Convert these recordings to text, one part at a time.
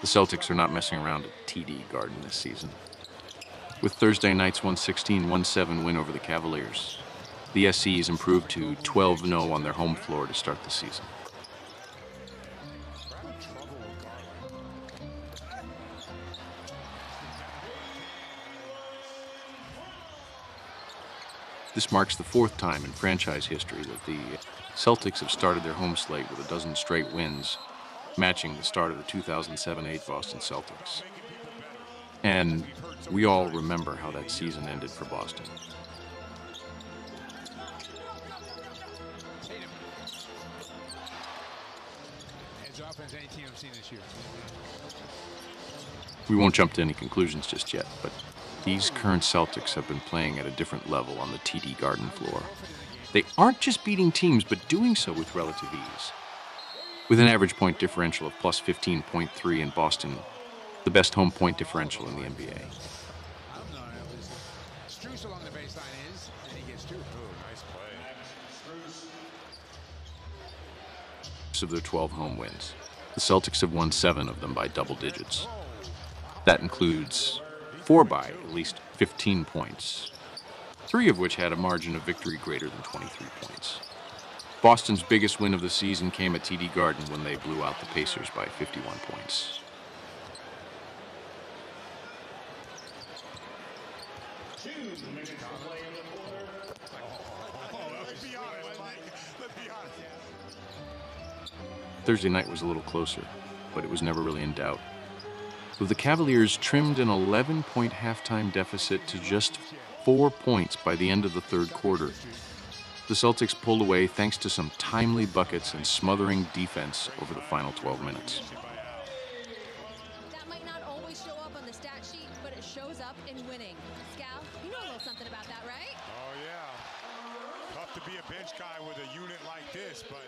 The Celtics are not messing around at TD Garden this season. With Thursday night's 116-107 win over the Cavaliers, the SCs improved to 12-0 on their home floor to start the season. This marks the fourth time in franchise history that the Celtics have started their home slate with a dozen straight wins, matching the start of the 2007-8 Boston Celtics. And we all remember how that season ended for Boston. We won't jump to any conclusions just yet, but these current Celtics have been playing at a different level on the TD Garden floor. They aren't just beating teams, but doing so with relative ease. With an average point differential of plus 15.3 in Boston, the best home point differential in the NBA. Of their 12 home wins, the Celtics have won 7 of them by double digits. That includes 4 by at least 15 points, 3 of which had a margin of victory greater than 23 points. Boston's biggest win of the season came at TD Garden when they blew out the Pacers by 51 points. Thursday night was a little closer, but it was never really in doubt. With the Cavaliers trimmed an 11-point halftime deficit to just 4 points by the end of the third quarter, the Celtics pulled away thanks to some timely buckets and smothering defense over the final 12 minutes. That might not always show up on the stat sheet, but it shows up in winning. Scal, you know a little something about that, right? Oh, yeah. Tough to be a bench guy with a unit like this, but...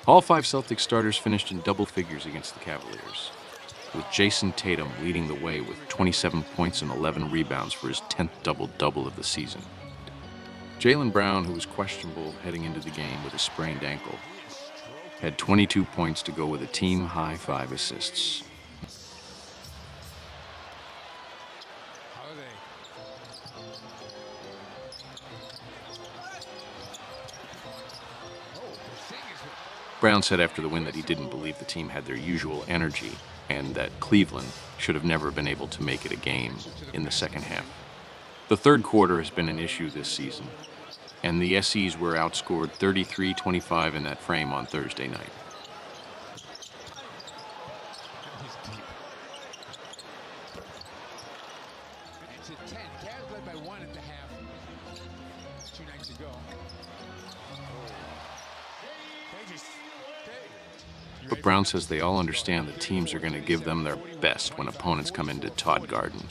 All 5 Celtics starters finished in double figures against the Cavaliers, with Jason Tatum leading the way with 27 points and 11 rebounds for his 10th double-double of the season. Jaylen Brown, who was questionable heading into the game with a sprained ankle, had 22 points to go with a team-high 5 assists. Brown said after the win that he didn't believe the team had their usual energy and that Cleveland should have never been able to make it a game in the second half. The third quarter has been an issue this season, and the SCs were outscored 33-25 in that frame on Thursday night. But Brown says they all understand that teams are going to give them their best when opponents come into Todd Garden.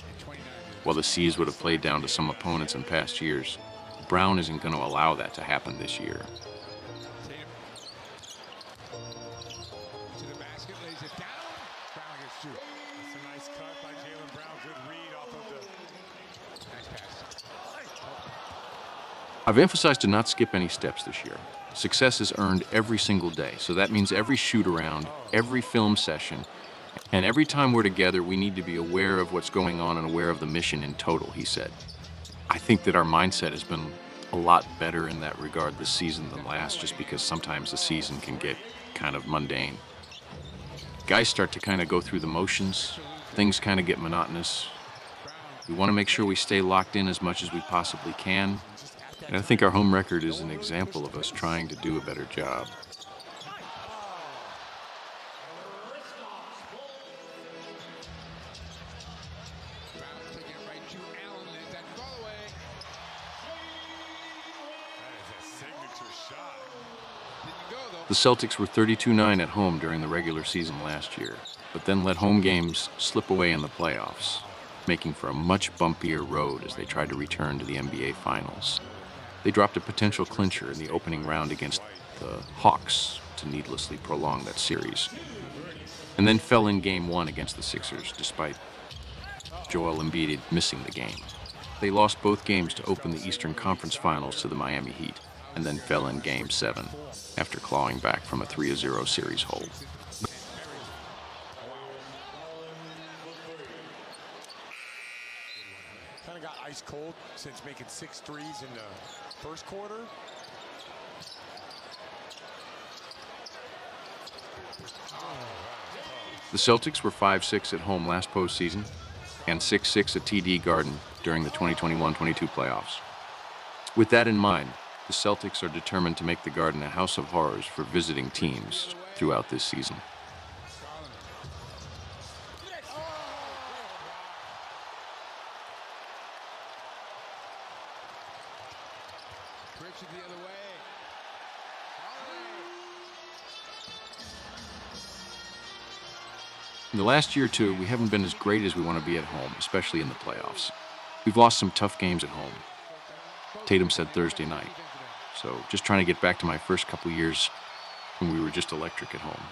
While the C's would have played down to some opponents in past years, Brown isn't going to allow that to happen this year. I've emphasized to not skip any steps this year. Success is earned every single day, so that means every shoot-around, every film session, and every time we're together, we need to be aware of what's going on and aware of the mission in total, he said. I think that our mindset has been a lot better in that regard this season than last, just because sometimes the season can get kind of mundane. Guys start to kind of go through the motions, things kind of get monotonous. We want to make sure we stay locked in as much as we possibly can. And I think our home record is an example of us trying to do a better job. The Celtics were 32-9 at home during the regular season last year, but then let home games slip away in the playoffs, making for a much bumpier road as they tried to return to the NBA Finals. They dropped a potential clincher in the opening round against the Hawks to needlessly prolong that series, and then fell in Game 1 against the Sixers despite Joel Embiid missing the game. They lost both games to open the Eastern Conference Finals to the Miami Heat, and then fell in Game 7 after clawing back from a 3-0 series hold. of got ice cold since making 6 threes in the first quarter. The Celtics were 5-6 at home last postseason and 6-6 at TD Garden during the 2021-22 playoffs. With that in mind, the Celtics are determined to make the Garden a house of horrors for visiting teams throughout this season. The other way. In the last year or two, we haven't been as great as we want to be at home, especially in the playoffs. We've lost some tough games at home. Tatum said Thursday night. So just trying to get back to my first couple years when we were just electric at home.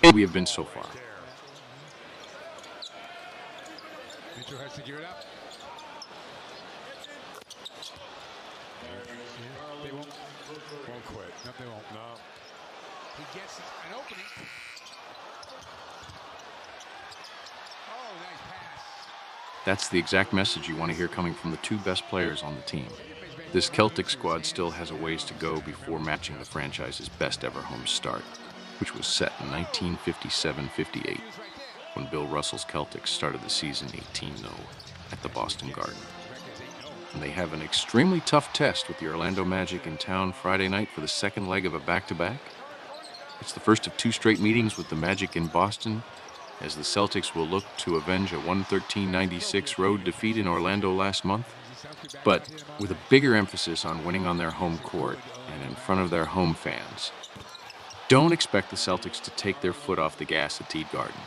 And we have been so far. Mitchell has to gear it up. They won't quit. No, they won't. No. He gets an opening. Oh, nice pass. That's the exact message you want to hear coming from the two best players on the team. This Celtic squad still has a ways to go before matching the franchise's best ever home start, which was set in 1957-58, when Bill Russell's Celtics started the season 18-0 at the Boston Garden. And they have an extremely tough test with the Orlando Magic in town Friday night for the second leg of a back-to-back. It's the first of 2 straight meetings with the Magic in Boston, as the Celtics will look to avenge a 113-96 road defeat in Orlando last month, but with a bigger emphasis on winning on their home court and in front of their home fans. Don't expect the Celtics to take their foot off the gas at TD Garden.